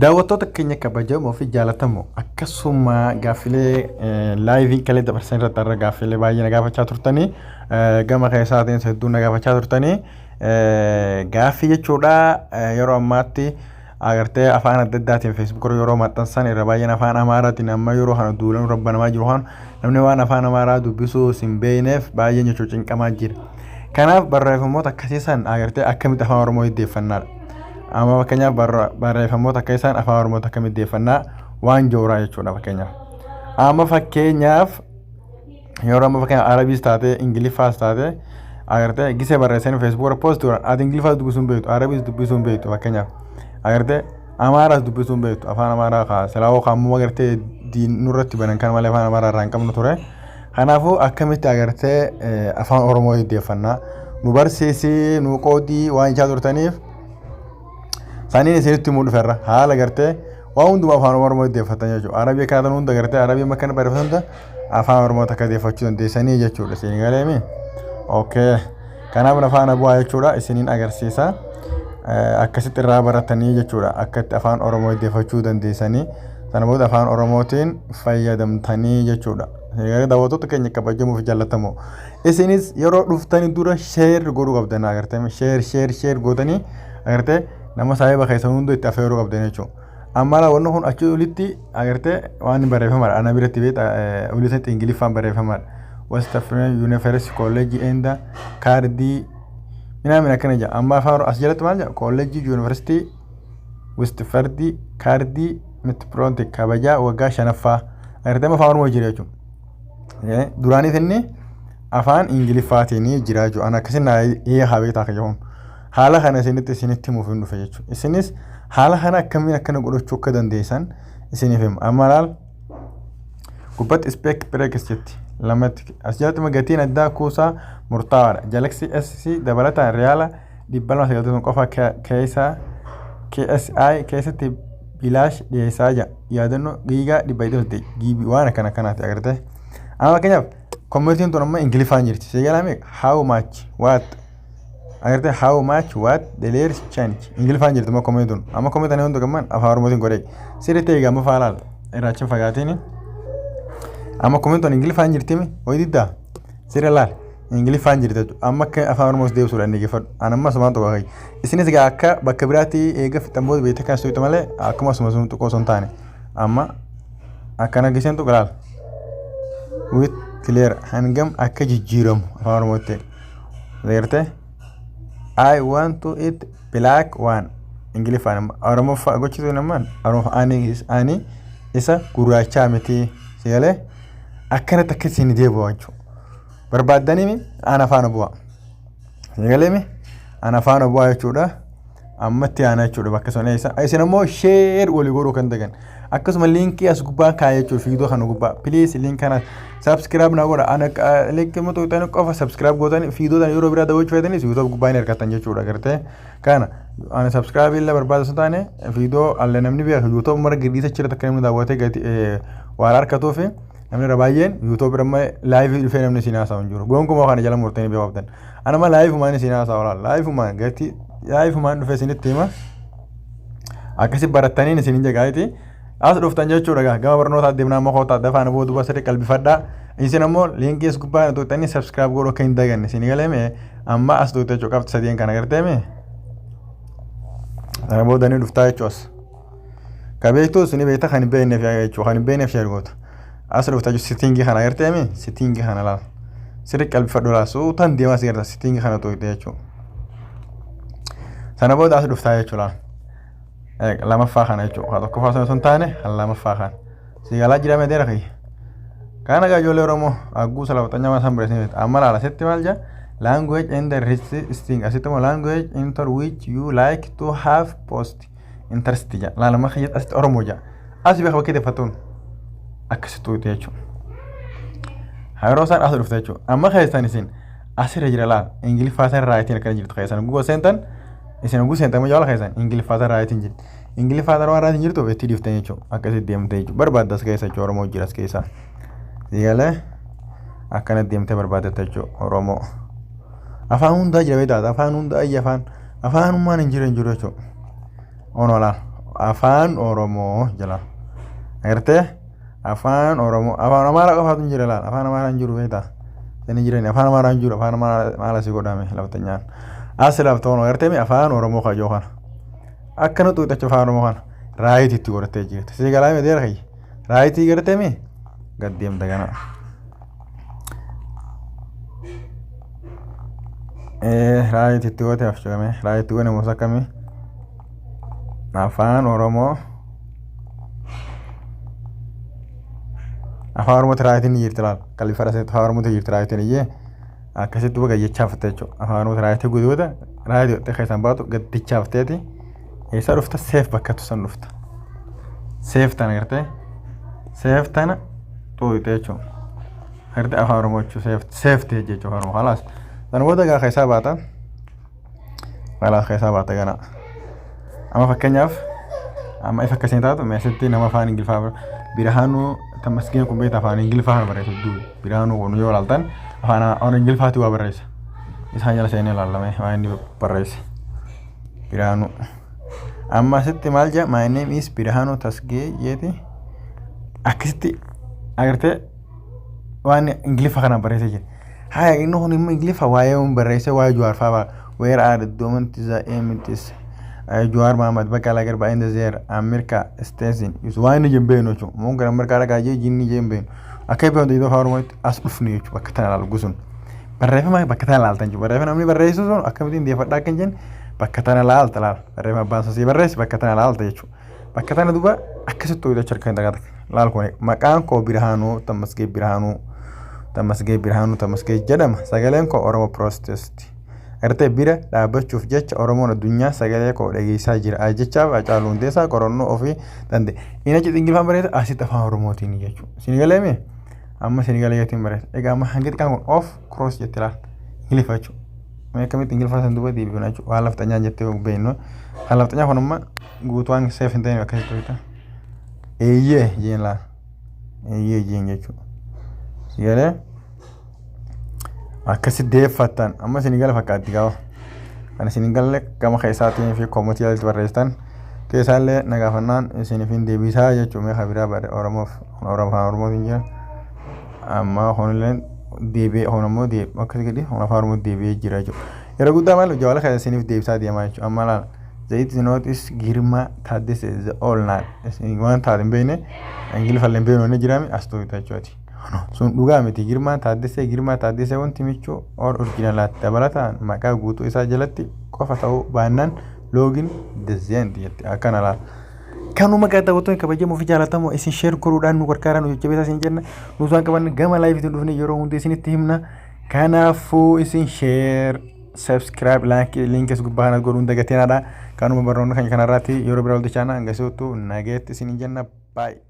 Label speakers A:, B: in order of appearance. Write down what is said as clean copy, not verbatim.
A: daawwattoota keenya kabajamoo fi jaallatamoo akkasuma gaaffilee laayivii kalee dabarsan irratti irra gaaffilee baay'ee na gaafachaa turtanii gama keessaatiin hedduu na gaafachaa turtanii gaaffii jechuudha yeroo ammaatti agartee afaan adda addaatiin feesbuuk yeroo maxxansan irra baay'een afaan amaaraatiin amma yeroo kana duulan rabbanamaa jiru kan namni waan afaan amaaraa dubbisuu hin beekneef baay'een jechuudha cinqamaa jira. Kanaaf barreeffamoota akkasiisan agartee akkamitti afaan Oromoo hiddeeffannaadha. Amma fakkeenyaaf barreeffamoota akka isaan afaan Oromoo akkamitti hiddeeffannaa waan jooraa jechuudha fakkeenyaaf. Amma fakkeenyaaf yeroo amma fakkeenyaaf Arabiis taatee Ingiliffaas taatee agartee gisee barreessanii feesbuuk post godhan ati Ingiliffaas dubbisuu hin beektu Arabiis dubbisuu hin beektu fakkeenyaaf agartee Amaaraas dubbisuu hin beektu afaan Amaaraa kaa silaawoo kaammoo agartee nurratti banan kan malee afaan Amaaraa irraa hin qabnu ture. Kanaafuu akkamitti agartee afaan Oromoo hiddeeffannaa nu barsiisii nu qoodii waan ijaa turtaniif saniin isinitti himuu dhufeerra haala agartee waan hundumaa afaan Oromoo hiddeeffatan jechuudha. Arabii kaatan hunda agartee Arabii makkaan barreeffatan hunda afaan Oromoo takka hiddeeffachuu dandeessanii jechuudha. Isin galeemi? Okay. Kanaaf afaan bu'aa jechuudha isiniin agarsiisa. Akkasitti irraa baratanii jechuudha akkatti afaan Oromoo hiddeeffachuu dandeessanii sana booda afaan Oromootiin fayyadamtanii jechuudha. Daawwattoota keenya kabajamoo fi jaallatamoo isinis yeroo dhuftanii dura sheer godhuu qabdan agartee sheer gootanii agartee nama saahiba keessan hunda itti afeeruu qabdan jechuudha. Amma wanni kun achi olitti agartee waan barreeffamaadha ana biratti beekta olitti Ingiliffaan barreeffamaadha. West African University College and Cardi minaamin akkana jedha amma afaan as jalatti maal jedha College University West Fardi Cardi Metropolitan kabajaa waggaa 5ffaa agartee afaan Oromoo jira jechuudha. Duraanii inni afaan Ingiliffaatiin jira jechuudha. Ana akkasiin haabee taaka jechuun haala kana isinitti himuuf hin dhufe jechuudha. Isinis haala kana akkamiin akkana godhachuu akka dandeessan isiniif hima. Amma laal gubbatti speek breaks jetti lamatti as jalatti gatiin addaa kuusaa murtaa'aadha. Galaxy S dabalataan riyaala 290 qofa KSI keessatti bilaash dhiyeessaa jira. Yaadannoo giigaa 100 giibii waan akkana kanaati agartee. Amma fakkeenyaaf kommentiin tun amma Ingiliffaan jirti. Seegalame how much what agartee how much what the layers change Ingiliffaan jirti amma kommentiin tun amma kommentiin hundi gammaan afaan Oromootiin godhee sirriitti eegaa amma faalaal irraacha fagaatiin amma kommentiin Ingiliffaan jirti mi ho'i diddaa sirrii laal Ingiliffaan jirti amma akka afaan Oromoos deebisuudhaan eeggifadhu an amma sumaan tokko kai isinis egaa akka bakka biraatti eega fixamboota beektaa kan istuutu malee akkuma suma sun tuqoo sun taane amma akkana giseen tuqa laal with clear hangam akka jijjiiramu afaan Oromootti agartee I want to eat black one Ingiliffaan Oromoo gochitu namaan Oromoo ani isa gurraachaa miti seegalee akkanatti akka isin deebi'u jechuudha. Barbaaddanii ana faana bu'a. Seegalee ana faana bu'a jechuudha. Ammatti ana jechuudha bakka sana isa. Isin ammoo share walii godhuu kan dagan. Akkasuma linkii as gubbaa kaa'ee jechuudha fiidoo kana gubbaa. Please link kana subscribe na godha. Ana linkii mutu ta'an qofa subscribe gootan fiidoo tan yeroo biraa daawwachuu feetanis YouTube gubbaa ni argatan jechuudha agartee. Kana ana subscribe illa barbaada taane fiidoo alle namni beeku YouTube mara girdiisa jira takka namni daawwatee gati waan harkatuuf namni baay'een YouTube irra live dhufee namni siin haasa'u jiru. Gonkumaa kana jala murtanii beekamtan. Ana ma live maan siin haasa'u laal live maan gati live maan dhufee isinitti hima. Akkasi barattanii isin jagaayiti as dhuftan jechuudha gama barnoota deemnaa amma koota dafaan boodu basirri qalbifadhaa. Isin ammoo linkii as gubbaa tuqxanii subscribe godhuu akka hin daganne isin galeeme amma as tuqxee jechuudha qabxi sadeen kana garteeme. Sana booda ni dhuftaa jechuudha. Kabeektuu isin beektaa kan hin beekneef jechuudha kan hin beekneef sheergoota. As dhuftaa jechuudha sittingii kana garteeme sittingii kana laal. Sirri qalbifadhu laal suutaan deemaa si garta sittingii kana tuqxee jechuudha. Sana booda as dhuftaa jechuudha. Lamaffaa kana jechuudha. Tokkoffaa sun taane lamaffaa kana. Sigalaa jedhamee deera kai. Kana ijoollee Oromoo agguu salaafxanyaa maasaan bireessinii amma laala sitti maal jaa language and the resisting asittuma language inter which you like to have post interest jaa laala ma khayyat asitti Oromoo jaa asi beeka bakkee deeffatuun akkasitti uute jechuudha. Yeroo isaan as dhufte jechuudha. Amma keessan isin asirra jira laala Ingiliffaatiin raayitiin akkana jirtu keessan gugoo seentan isin gugoo seentan majaala keessan Ingiliffaatiin raayitiin jirti. Ingiliffaatiin raayitiin jirtu itti dhiftan jechuudha. Akkasitti deemte jechuudha. Barbaaddas keessa jechuudha Oromoo jiras keessa. Sigalee akkana deemtee barbaadatta jechuudha Oromoo. Afaan hundaa jira beektaa afaan hundaa ayya afaan afaan hummaan hin jiru jechuudha. Ono laal afaan oromoo jala agartee afaan oromoo afaan amaaraa qofaatu hin jira laal afaan amaaraa hin jiru beektaa sanii jireenya afaan amaaraa hin jiru afaan amaaraa maala si godhame laftanyaan as laftoon agartee afaan oromoo kajoo kana akkana xuuxacha afaan oromoo kana raayitiitti godhattee jirti si galaa mee deera kayya raayitii gartee mee gaddeemta kana raayitiitti goote afshagame raayitiitti goone musa akkamii afaan oromoo afaan oromootti raayitiin ni jirti laal qalbii faraseetti afaan oromootti jirti raayitiin iyyee akkasitti baga jechaafatte jechuudha afaan oromootti raayitii guutuuta raayitii godhattee keessaan baatu gaddichaafteeti eessa dhufta seef bakkattu san dhufta seef tana gartee seef tana xuuxite jechuudha gartee afaan oromoo jechuudha seefti jechuudha afaan oromoo halaas sana booda gaa keessaa baata halaas keessaa baata gana amma fakkeenyaaf amma if akkasiin taatu meesitti nama afaan ingiliffaa birahaanuu tamasgeen kun beektaa afaan ingiliffaa kana barreessu duu birahaanuu kun yoo ilaaltan afaan ingiliffaatti waa barreessa isaan jala seenee ilaalame waan inni barreesse birahaanuu amma asitti maal jedha my name is birahaanuu tasgee jeeti akkasitti agartee waan ingiliffa kana barreessee jira haya inni kun immoo ingiliffa waa'ee barreessee waa'ee Jawaar fa'aa where are the documents that emitis Jawaar Mohammed Baqqalaa Garbaa in the Zer America Station is waan inni jembeenu jechuudha mun gara Ameerikaa dhagaa jee jinni jembeenu akka beekamtu iddoo afaan oromootti as dhufne jechuudha bakka tana ilaalu gusun barreeffama bakka tana ilaaltan jechuudha barreeffama namni barreessu sun akkamittiin deeffadhaa akka hin jenne bakka tana ilaalta laal barreeffama abbaan sosii barreessi bakka tana ilaalta jechuudha bakka tana duuba akkasitti hojjechuu harka hin dhagaata laal kun maqaan koo Birahaanuu Tamasgee Birahaanuu jedhama sagaleen koo Oromoo Protest agartee bira dhaabbachuuf jecha Oromoon addunyaa sagalee koo dhageessaa jira jechaaf Hacaaluu Hundeessaa qorannoo ofii danda'e inni achi ingiliffaan barreessa asitti afaan oromootiin jechuudha sinigalee mee amma sinigalee jechuun barreessa egaa amma hangi xiqqaan kun of cross jetti laal ingiliffa jechuudha mee akkamitti ingiliffaa san duuba deebi'uun jechuudha waan lafxanyaan jettee beeknu kan lafxanyaa kun amma guutuwaan seef hin ta'in akkasitti hojjeta eeyyee jeen laal eeyyee jeen jechuudha sigalee akkasi deeffattan amma sinigala fakkaatti qaba kan sinigalle gama keessaatiin fi koomitii jalatti barreessitan keessaallee nagaafannaan isiniifin deebisaa jechuun mee habiraa oromootiin jira amma honilleen deebi'ee honammoo akkas gadi hon afaan oromoo deebi'ee jira jechuudha yeroo guddaa maal jawaala kana isiniif deebisaa deemaa jechuudha amma laal zayit nootis girma taaddese oolnaan waan taate hin beekne ingiliffallee hin beekne jiraame as ta'uuta jechuudha sun dhugaa miti girmaa taaddesee wanti michuu originaalaatti dabalataan maqaa guutuu isaa jalatti qofa ta'uu baannaan loogin dizeenti jetti akkana laal kanuma qaxxabattoonni kabajamoo fi jaalatamoo isin sheer godhuudhaan nu gargaaraa nu jajjabeessaa isin jenna nuti waan qabanne gama laayifiitiin dhufne yeroo hundi isinitti himna kanaafuu isin sheer subscribe linkis gubbaa kana godhuun dagateenaadha kanuma barnoonni kan kanarraatti yeroo biraa wal dichaana hanga si'utu nageetti isin jenna baay'ee.